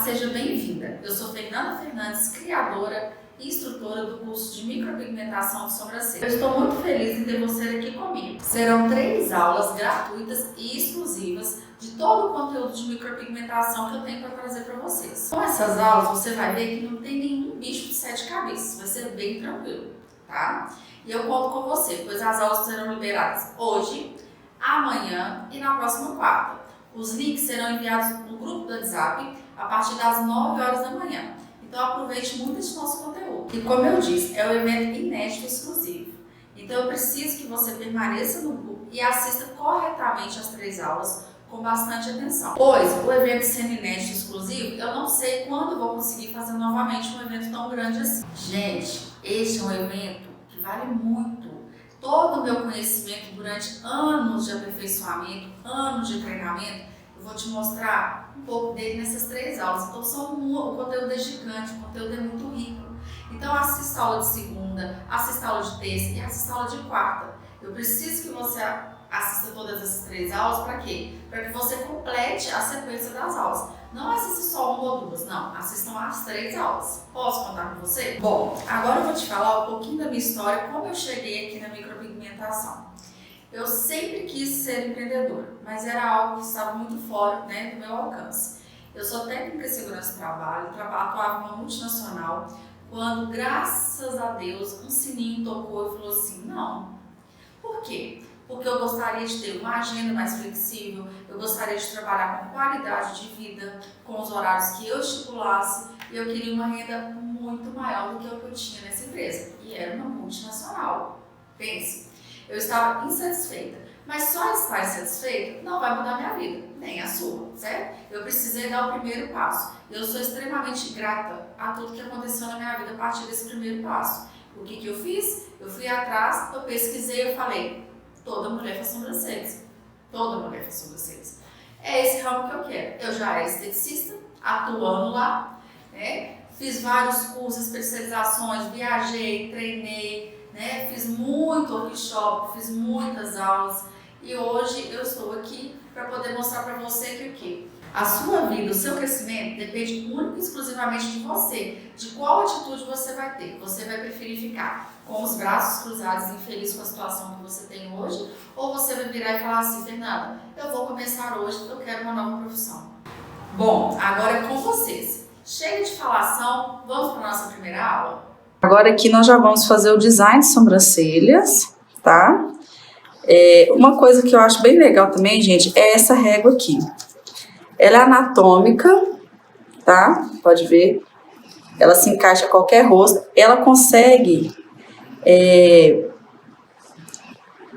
seja bem-vinda. Eu sou Fernanda Fernandes, criadora e instrutora do curso de micropigmentação de sobrancelha. Eu estou muito feliz em ter você aqui comigo. Serão 3 aulas gratuitas e exclusivas de todo o conteúdo de micropigmentação que eu tenho para trazer para vocês. Com essas aulas você vai ver que não tem nenhum bicho de 7 cabeças, vai ser bem tranquilo, tá? E eu conto com você, pois as aulas serão liberadas hoje, amanhã e na próxima quarta. Os links serão enviados no grupo do WhatsApp a partir das 9 horas da manhã. Então aproveite muito esse nosso conteúdo. E como eu disse, é um evento inédito e exclusivo. Então eu preciso que você permaneça no grupo e assista corretamente as 3 aulas com bastante atenção. Pois o evento sendo inédito e exclusivo, eu não sei quando eu vou conseguir fazer novamente um evento tão grande assim. Gente, este é um evento que vale muito. Todo o meu conhecimento durante anos de aperfeiçoamento, anos de treinamento, eu vou te mostrar um pouco dele nessas 3 aulas. Então o conteúdo é gigante, o conteúdo é muito rico. Então assista a aula de segunda, assista a aula de terça e assista a aula de quarta. Eu preciso que você assista todas essas 3 aulas, para quê? Para que você complete a sequência das aulas. Não assista só 1 ou 2, não. Assistam as 3 aulas. Posso contar com você? Bom, agora eu vou te falar um pouquinho da minha história, como eu cheguei aqui na micropigmentação. Eu sempre quis ser empreendedora, mas era algo que estava muito fora, do meu alcance. Eu sou técnica de segurança do trabalho, atuava numa multinacional, quando, graças a Deus, um sininho tocou e falou assim, não. Por quê? Porque eu gostaria de ter uma agenda mais flexível, eu gostaria de trabalhar com qualidade de vida, com os horários que eu estipulasse, e eu queria uma renda muito maior do que o que eu tinha nessa empresa, e era uma multinacional. Pense, eu estava insatisfeita, mas só estar insatisfeita não vai mudar minha vida, nem a sua, certo? Eu precisei dar o primeiro passo, e eu sou extremamente grata a tudo que aconteceu na minha vida a partir desse primeiro passo. O que eu fiz? Eu fui atrás, eu pesquisei, eu falei, toda mulher faz sobrancelhas. Toda mulher faz sobrancelhas. É esse ramo que eu quero. Eu já era esteticista, atuando lá, fiz vários cursos, especializações, viajei, treinei, fiz muito workshop, fiz muitas aulas e hoje eu estou aqui para poder mostrar para você que o quê? A sua vida, o seu crescimento depende única e exclusivamente de você, de qual atitude você vai ter. Você vai preferir ficar com os braços cruzados, infeliz com a situação que você tem hoje, ou você vai virar e falar assim, Fernanda, eu vou começar hoje, eu quero uma nova profissão. Bom, agora é com vocês. Chega de falação, vamos para a nossa primeira aula? Agora aqui nós já vamos fazer o design de sobrancelhas, tá? Uma coisa que eu acho bem legal também, gente, é essa régua aqui. Ela é anatômica, tá? Pode ver. Ela se encaixa a qualquer rosto. Ela consegue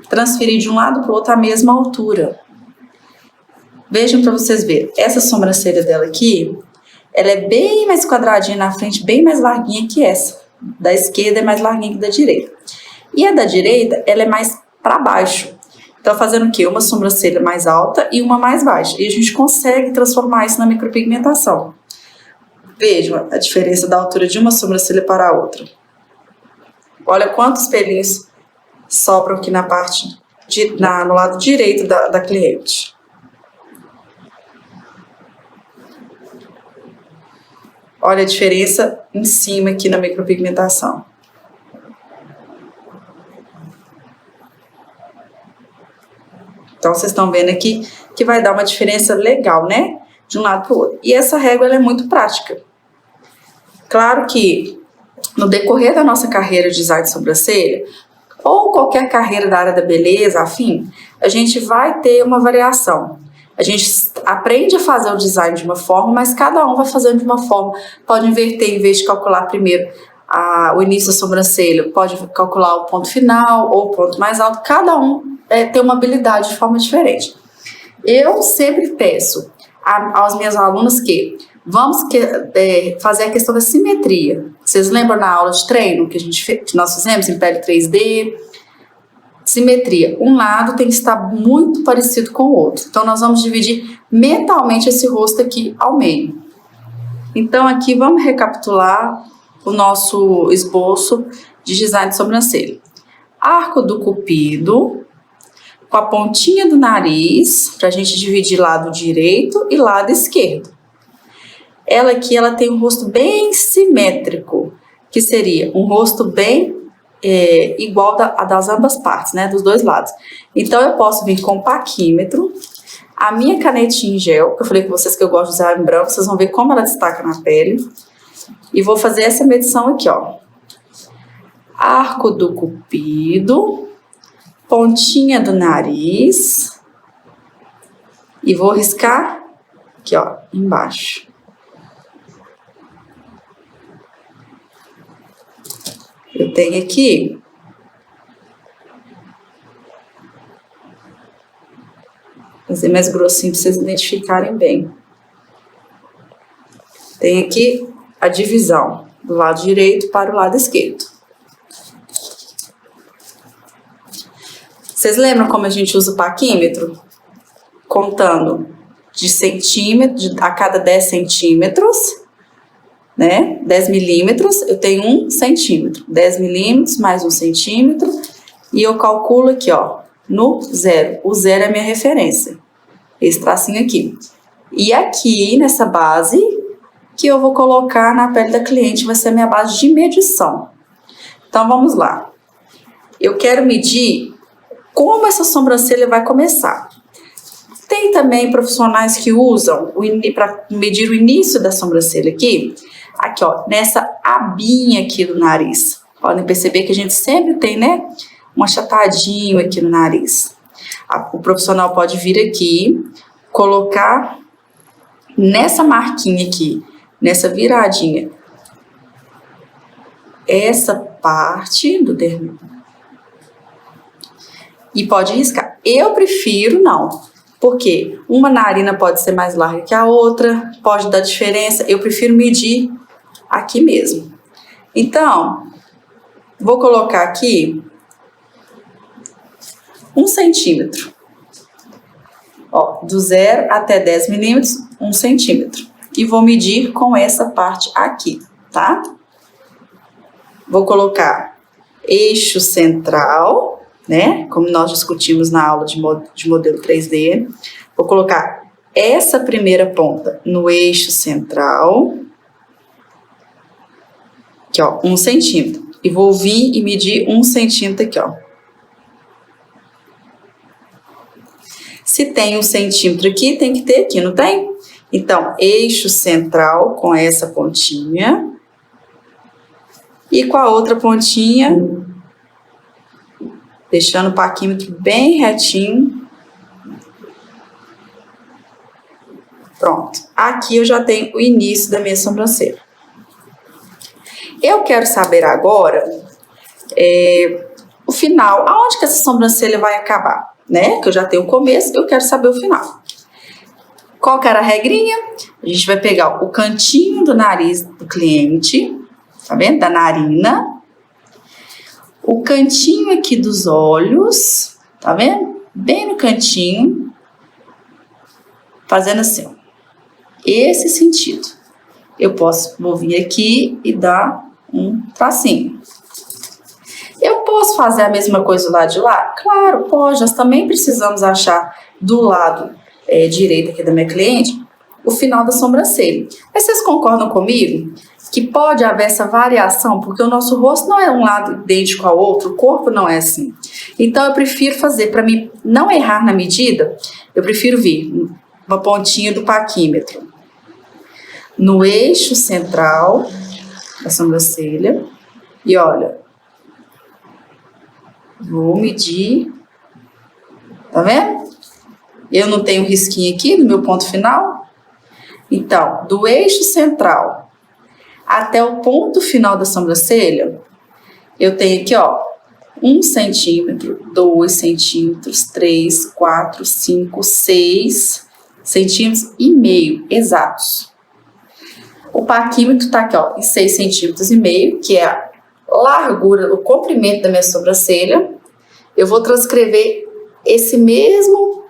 transferir de um lado para o outro a mesma altura. Vejam para vocês verem. Essa sobrancelha dela aqui, ela é bem mais quadradinha na frente, bem mais larguinha que essa. Da esquerda é mais larguinha que da direita. E a da direita, ela é mais para baixo. Então, fazendo o quê? Uma sobrancelha mais alta e uma mais baixa. E a gente consegue transformar isso na micropigmentação. Vejam a diferença da altura de uma sobrancelha para a outra. Olha quantos pelinhos sobram aqui na parte, no lado direito da cliente. Olha a diferença em cima aqui na micropigmentação. Então, vocês estão vendo aqui que vai dar uma diferença legal, de um lado para o outro. E essa régua, ela é muito prática. Claro que, no decorrer da nossa carreira de design de sobrancelha, ou qualquer carreira da área da beleza, afim, a gente vai ter uma variação. A gente aprende a fazer o design de uma forma, mas cada um vai fazendo de uma forma. Pode inverter, em vez de calcular primeiro o início da sobrancelha, pode calcular o ponto final ou o ponto mais alto. Cada um tem uma habilidade de forma diferente. Eu sempre peço aos meus alunos que vamos fazer a questão da simetria. Vocês lembram na aula de treino que nós fizemos em pele 3D? Simetria. Um lado tem que estar muito parecido com o outro. Então, nós vamos dividir mentalmente esse rosto aqui ao meio. Então, aqui vamos recapitular o nosso esboço de design de sobrancelha. Arco do cupido, com a pontinha do nariz, para a gente dividir lado direito e lado esquerdo. ela aqui, ela tem um rosto bem simétrico, que seria um rosto bem igual a das ambas partes, né, dos dois lados. Então, eu posso vir com o paquímetro, a minha canetinha em gel, que eu falei com vocês que eu gosto de usar em branco, vocês vão ver como ela destaca na pele. E vou fazer essa medição aqui, ó. Arco do cupido, pontinha do nariz. E vou riscar aqui, ó, embaixo. Eu tenho aqui fazer mais grossinho para vocês identificarem bem. Tem aqui a divisão do lado direito para o lado esquerdo. Vocês lembram como a gente usa o paquímetro? Contando de centímetro, a cada 10 centímetros, né? 10 milímetros, eu tenho 1 centímetro. 10 milímetros mais 1 centímetro. E eu calculo aqui, ó, no zero. O zero é a minha referência. Esse tracinho aqui. E aqui, nessa base, que eu vou colocar na pele da cliente, vai ser a minha base de medição. Então, vamos lá. Eu quero medir como essa sobrancelha vai começar. Tem também profissionais que usam para medir o início da sobrancelha aqui, ó, nessa abinha aqui do nariz. Podem perceber que a gente sempre tem, né, um achatadinho aqui no nariz. O profissional pode vir aqui, colocar nessa marquinha aqui, nessa viradinha, essa parte do dermo. E pode riscar. Eu prefiro não. Porque uma narina pode ser mais larga que a outra, pode dar diferença. Eu prefiro medir aqui mesmo. Então, vou colocar aqui 1 centímetro. Ó, do 0 até 10 milímetros, 1 centímetro. E vou medir com essa parte aqui, tá? Vou colocar eixo central, né? Como nós discutimos na aula de modelo 3D. Vou colocar essa primeira ponta no eixo central. Aqui, ó, 1 centímetro. E vou vir e medir 1 centímetro aqui, ó. Se tem 1 centímetro aqui, tem que ter aqui, não tem? Então, eixo central com essa pontinha. E com a outra pontinha, deixando o paquímetro bem retinho. Pronto. Aqui eu já tenho o início da minha sobrancelha. Eu quero saber agora o final. Aonde que essa sobrancelha vai acabar? Né? Que eu já tenho o começo, eu quero saber o final. Qual que era a regrinha? A gente vai pegar o cantinho do nariz do cliente, tá vendo? Da narina. O cantinho aqui dos olhos, tá vendo? Bem no cantinho. Fazendo assim, ó. Esse sentido. Vou vir aqui e dar um tracinho. Eu posso fazer a mesma coisa do lado de lá? Claro, pode. Nós também precisamos achar do lado direito aqui da minha cliente o final da sobrancelha. Mas vocês concordam comigo que pode haver essa variação? Porque o nosso rosto não é um lado idêntico ao outro, o corpo não é assim. Então, eu prefiro fazer, para mim não errar na medida, eu prefiro vir uma pontinha do paquímetro no eixo central da sobrancelha e olha, vou medir, tá vendo? Eu não tenho risquinho aqui no meu ponto final. Então, do eixo central até o ponto final da sobrancelha, eu tenho aqui, ó, 1 centímetro, 2 centímetros, 3, 4, 5, 6 centímetros e meio exatos. O paquímetro tá aqui, ó, em 6 centímetros e meio, que é a largura, o comprimento da minha sobrancelha. Eu vou transcrever esse mesmo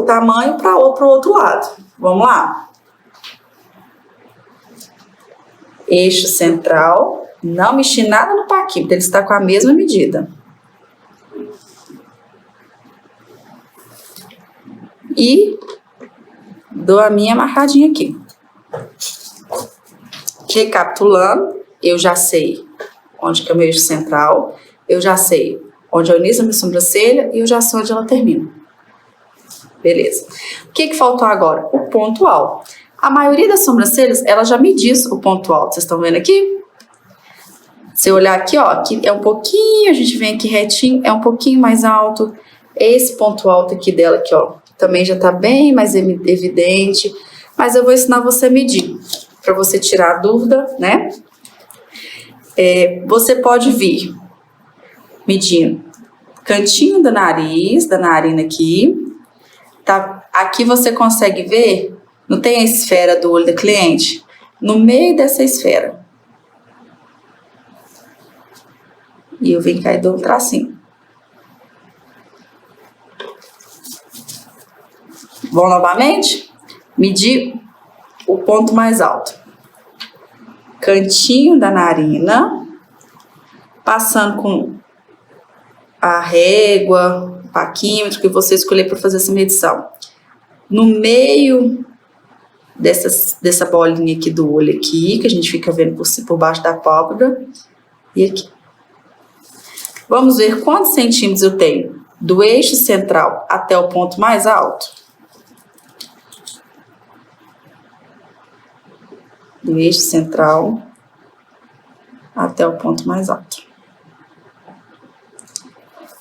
tamanho para o outro lado. Vamos lá? Eixo central, não mexi nada no paquímetro, ele está com a mesma medida. E dou a minha amarradinha aqui. Recapitulando, eu já sei onde que é o meu eixo central, eu já sei onde é o início da minha sobrancelha e eu já sei onde ela termina. Beleza. O que faltou agora? O ponto alto. A maioria das sobrancelhas, ela já me diz o ponto alto. Vocês estão vendo aqui? Se eu olhar aqui, ó, aqui é um pouquinho, a gente vem aqui retinho, é um pouquinho mais alto. Esse ponto alto aqui dela, aqui, ó, também já tá bem mais evidente. Mas eu vou ensinar você a medir, para você tirar a dúvida, né? Você pode vir medindo cantinho do nariz, da narina aqui. Tá? Aqui você consegue ver, não tem a esfera do olho da cliente? No meio dessa esfera. E eu venho cá e dou um tracinho. Vou novamente medir o ponto mais alto. Cantinho da narina, passando com a régua, o paquímetro que você escolher para fazer essa medição. No meio dessa bolinha aqui do olho aqui, que a gente fica vendo por baixo da pálpebra, e aqui. Vamos ver quantos centímetros eu tenho do eixo central até o ponto mais alto. Do eixo central até o ponto mais alto.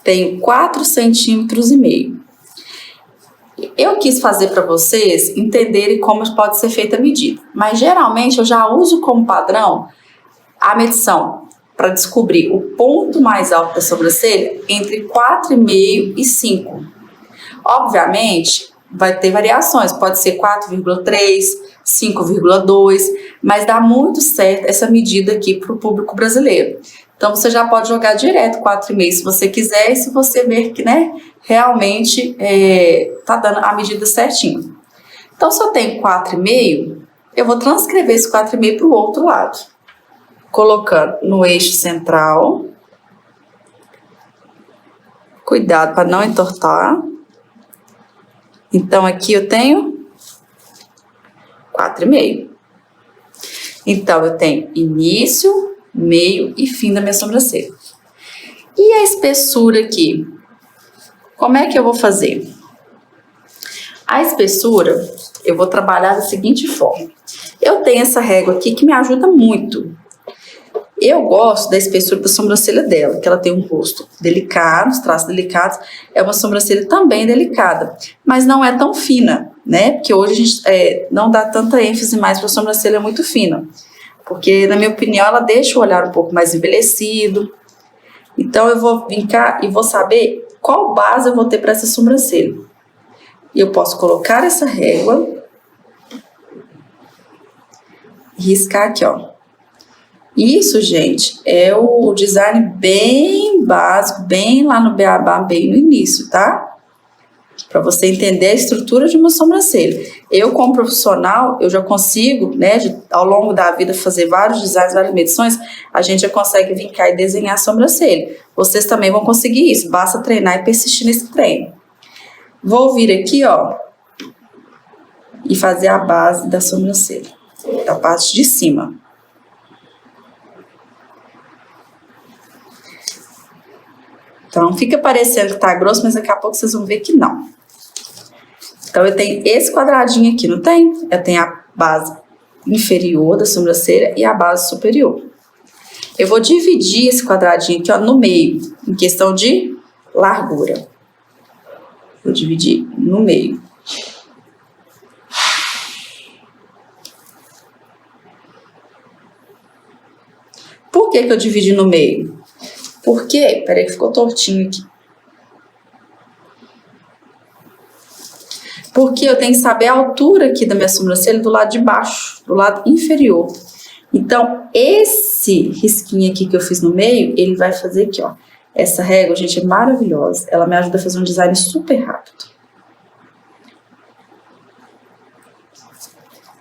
Tenho 4,5 centímetros. Eu quis fazer para vocês entenderem como pode ser feita a medida, mas geralmente eu já uso como padrão a medição para descobrir o ponto mais alto da sobrancelha entre 4,5 e 5. Obviamente, vai ter variações, pode ser 4,3, 5,2, mas dá muito certo essa medida aqui para o público brasileiro. Então, você já pode jogar direto 4,5 se você quiser, e se você ver que, né, realmente tá dando a medida certinho. Então, se eu tenho 4,5, eu vou transcrever esse 4,5 para o outro lado. Colocando no eixo central. Cuidado para não entortar. Então, aqui eu tenho 4,5. Então, eu tenho início, meio e fim da minha sobrancelha. E a espessura aqui? Como é que eu vou fazer? A espessura, eu vou trabalhar da seguinte forma. Eu tenho essa régua aqui que me ajuda muito. Eu gosto da espessura da sobrancelha dela, que ela tem um rosto delicado, os traços delicados. É uma sobrancelha também delicada, mas não é tão fina, né? Porque hoje a gente não dá tanta ênfase mais para a sobrancelha muito fina. Porque, na minha opinião, ela deixa o olhar um pouco mais envelhecido. Então, eu vou vir cá e vou saber qual base eu vou ter para essa sobrancelha. E eu posso colocar essa régua e riscar aqui, ó. Isso, gente, é o design bem básico, bem lá no beabá, bem no início, tá? Para você entender a estrutura de uma sobrancelha. Eu, como profissional, eu já consigo, né, ao longo da vida, fazer vários designs, várias medições, a gente já consegue vir cá e desenhar a sobrancelha. Vocês também vão conseguir isso, basta treinar e persistir nesse treino. Vou vir aqui, ó, e fazer a base da sobrancelha, da parte de cima. Então, fica parecendo que tá grosso, mas daqui a pouco vocês vão ver que não. Então, eu tenho esse quadradinho aqui, não tem? Eu tenho a base inferior da sobrancelha e a base superior. Eu vou dividir esse quadradinho aqui, ó, no meio, em questão de largura. Vou dividir no meio. Por que que eu dividi no meio? Porque, peraí que ficou tortinho aqui. Porque eu tenho que saber a altura aqui da minha sobrancelha do lado de baixo, do lado inferior. Então, esse risquinho aqui que eu fiz no meio, ele vai fazer aqui, ó. Essa régua, gente, é maravilhosa. Ela me ajuda a fazer um design super rápido.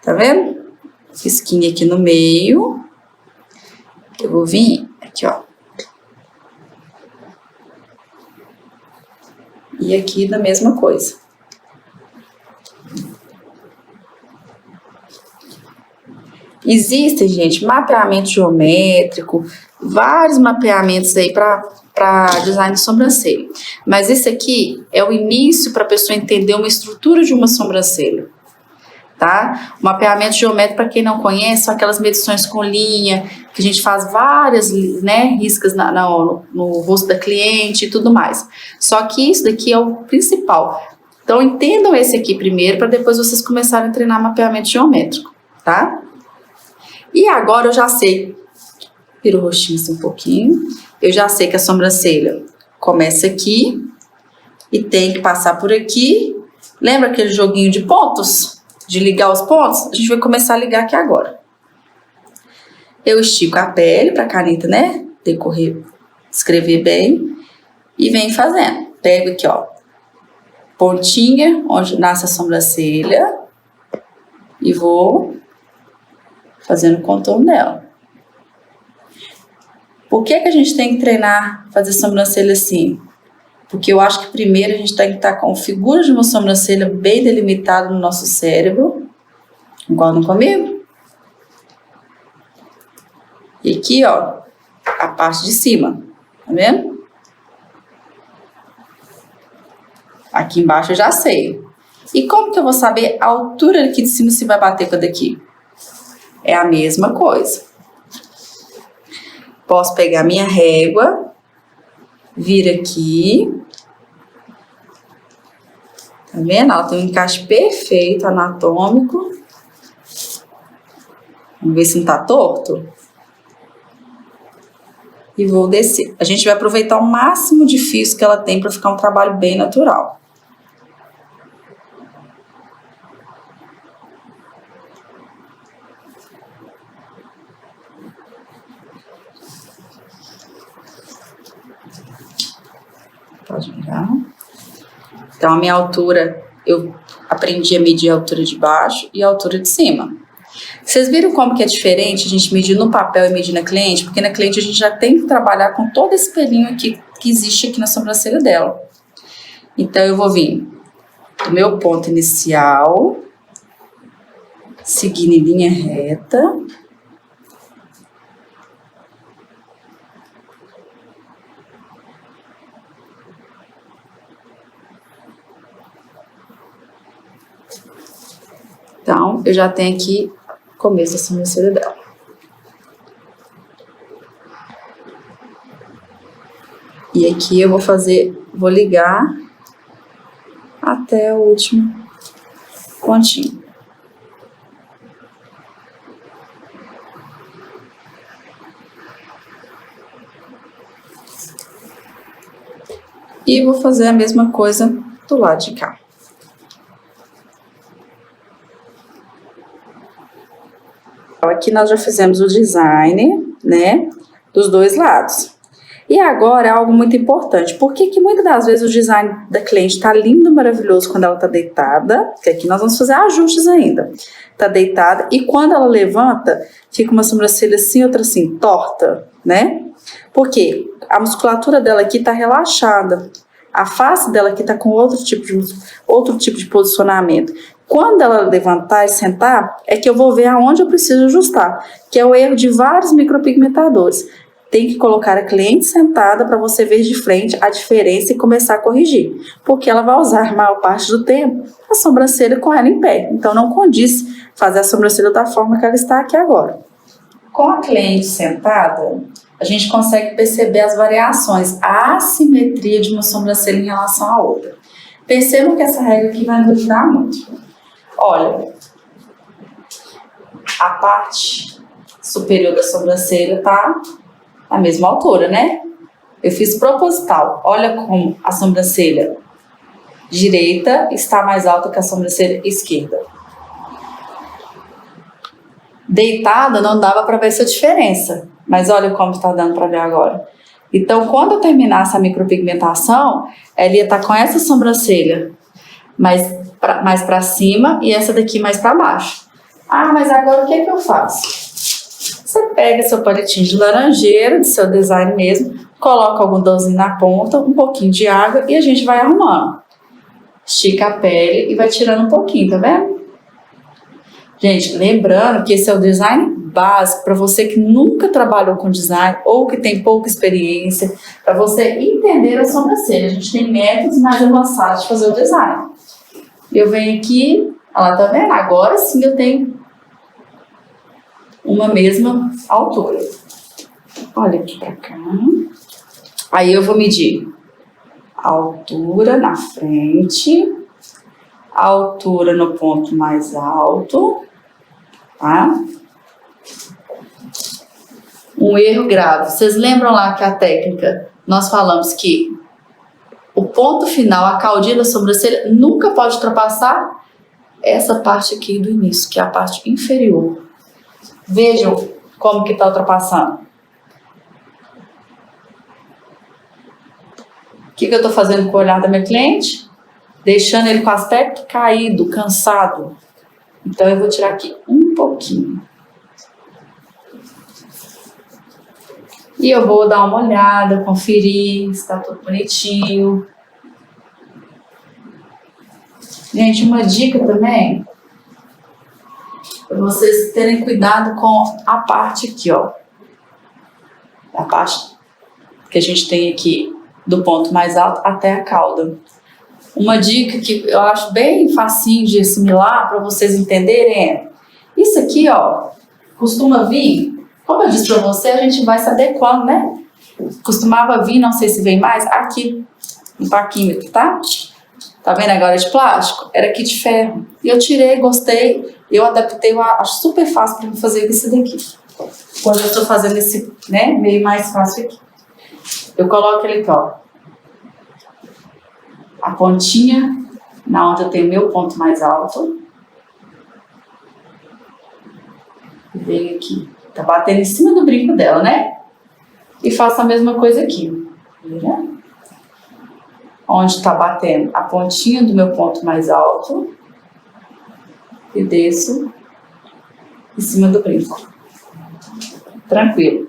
Tá vendo? Risquinho aqui no meio. Eu vou vir aqui, ó. E aqui da mesma coisa. Existem, gente, mapeamento geométrico, vários mapeamentos aí para design de sobrancelha. Mas esse aqui é o início para a pessoa entender uma estrutura de uma sobrancelha, tá? O mapeamento geométrico, para quem não conhece, são aquelas medições com linha, que a gente faz várias, né, riscas no rosto da cliente e tudo mais. Só que isso daqui é o principal. Então, entendam esse aqui primeiro, para depois vocês começarem a treinar mapeamento geométrico, tá? E agora eu já sei, vira o rostinho assim um pouquinho, eu já sei que a sobrancelha começa aqui e tem que passar por aqui. Lembra aquele joguinho de pontos? De ligar os pontos? A gente vai começar a ligar aqui agora. Eu estico a pele para a caneta, né, decorrer, escrever bem, e venho fazendo. Pego aqui, ó, pontinha, onde nasce a sobrancelha, e vou fazendo o contorno dela. Por que a gente tem que treinar, fazer sobrancelha assim? Porque eu acho que primeiro a gente tem que estar com a figura de uma sobrancelha bem delimitada no nosso cérebro. Concordam comigo? E aqui, ó, a parte de cima, tá vendo? Aqui embaixo eu já sei. E como que eu vou saber a altura aqui de cima se vai bater com a daqui? É a mesma coisa. Posso pegar minha régua, vir aqui. Tá vendo? Ela tem um encaixe perfeito, anatômico. Vamos ver se não tá torto. E vou descer. A gente vai aproveitar o máximo de fios que ela tem para ficar um trabalho bem natural. Pode virar. Então, a minha altura, eu aprendi a medir a altura de baixo e a altura de cima. Vocês viram como que é diferente a gente medir no papel e medir na cliente? Porque na cliente a gente já tem que trabalhar com todo esse pelinho aqui que existe aqui na sobrancelha dela. Então, eu vou vir do meu ponto inicial, seguindo em linha reta. Então, eu já tenho aqui o começo da sobrancelha dela. E aqui eu vou ligar até o último pontinho. E vou fazer a mesma coisa do lado de cá. Aqui nós já fizemos o design, né, dos dois lados. E agora é algo muito importante. Por que que muitas das vezes o design da cliente tá lindo, maravilhoso quando ela tá deitada? Porque aqui nós vamos fazer ajustes ainda. Tá deitada e quando ela levanta, fica uma sobrancelha assim, outra assim, torta, né? Porque a musculatura dela aqui tá relaxada. A face dela aqui tá com outro tipo de posicionamento. Quando ela levantar e sentar, é que eu vou ver aonde eu preciso ajustar, que é o erro de vários micropigmentadores. Tem que colocar a cliente sentada para você ver de frente a diferença e começar a corrigir, porque ela vai usar a maior parte do tempo a sobrancelha com ela em pé. Então não condiz fazer a sobrancelha da forma que ela está aqui agora. Com a cliente sentada, a gente consegue perceber as variações, a assimetria de uma sobrancelha em relação à outra. Percebam que essa regra aqui vai nos ajudar muito. Olha, a parte superior da sobrancelha tá na mesma altura, né? Eu fiz proposital. Olha como a sobrancelha direita está mais alta que a sobrancelha esquerda. Deitada não dava para ver essa diferença, mas olha como está dando para ver agora. Então, quando eu terminar essa micropigmentação, ela ia estar com essa sobrancelha mais para cima e essa daqui mais para baixo. Ah, mas agora o que que eu faço? Você pega seu palitinho de laranjeira, do seu design mesmo, coloca algodãozinho na ponta, um pouquinho de água e a gente vai arrumando. Estica a pele e vai tirando um pouquinho, tá vendo? Gente, lembrando que esse é o design básico para você que nunca trabalhou com design ou que tem pouca experiência, para você entender a sobrancelha. A gente tem métodos mais avançados de fazer o design. Eu venho aqui, ela tá vendo? Agora sim eu tenho uma mesma altura. Olha aqui pra cá. Aí eu vou medir a altura na frente, a altura no ponto mais alto, tá? Um erro grave. Vocês lembram lá que a técnica, nós falamos que o ponto final, a caudinha da sobrancelha, nunca pode ultrapassar essa parte aqui do início, que é a parte inferior. Vejam como que tá ultrapassando. O que eu tô fazendo com o olhar da minha cliente? Deixando ele com o aspecto caído, cansado. Então eu vou tirar aqui um pouquinho. E eu vou dar uma olhada, conferir se tá tudo bonitinho. Gente, uma dica também, para vocês terem cuidado com a parte aqui, ó. A parte que a gente tem aqui, do ponto mais alto até a cauda. Uma dica que eu acho bem facinho de assimilar, para vocês entenderem, é isso aqui, ó, costuma vir, como eu disse para você, a gente vai se adequando, né? Costumava vir, não sei se vem mais, aqui, no parquímetro, tá? Tá vendo agora de plástico? Era aqui de ferro. E eu tirei, gostei, eu adaptei, eu acho super fácil para fazer isso daqui. Quando eu estou fazendo esse, né, meio mais fácil aqui. Eu coloco ele aqui, ó. A pontinha, na onde eu tenho meu ponto mais alto. E venho aqui. Tá batendo em cima do brinco dela, né? E faço a mesma coisa aqui. Vira. Onde tá batendo a pontinha do meu ponto mais alto. E desço em cima do brinco. Tranquilo.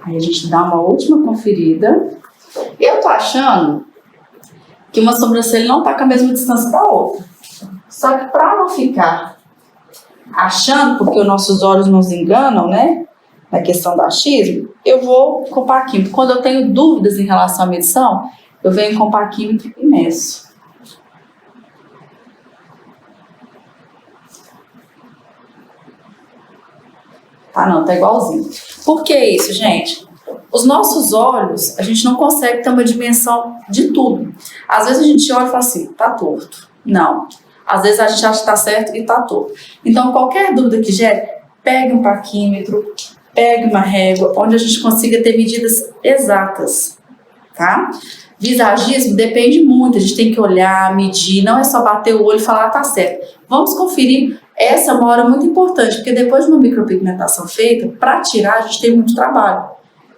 Aí a gente dá uma última conferida. Eu tô achando que uma sobrancelha não tá com a mesma distância da outra. Só que para não ficar achando, porque os nossos olhos nos enganam, né? Na questão do achismo, eu vou com o parquímetro. Quando eu tenho dúvidas em relação à medição, eu venho com o parquímetro e meço. Tá, não, tá igualzinho. Por que isso, gente? Os nossos olhos, a gente não consegue ter uma dimensão de tudo. Às vezes a gente olha e fala assim, tá torto. Não. Às vezes a gente acha que tá certo e tá torto. Então, qualquer dúvida que gere, pegue um parquímetro, pegue uma régua, onde a gente consiga ter medidas exatas, tá? Visagismo depende muito, a gente tem que olhar, medir, não é só bater o olho e falar, tá certo. Vamos conferir, essa é uma hora muito importante, porque depois de uma micropigmentação feita, para tirar a gente tem muito trabalho,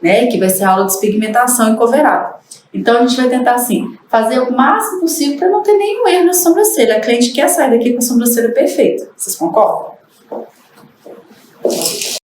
né? Que vai ser a aula de despigmentação e coverado. Então a gente vai tentar assim, fazer o máximo possível para não ter nenhum erro na sobrancelha. A cliente quer sair daqui com a sobrancelha perfeita. Vocês concordam?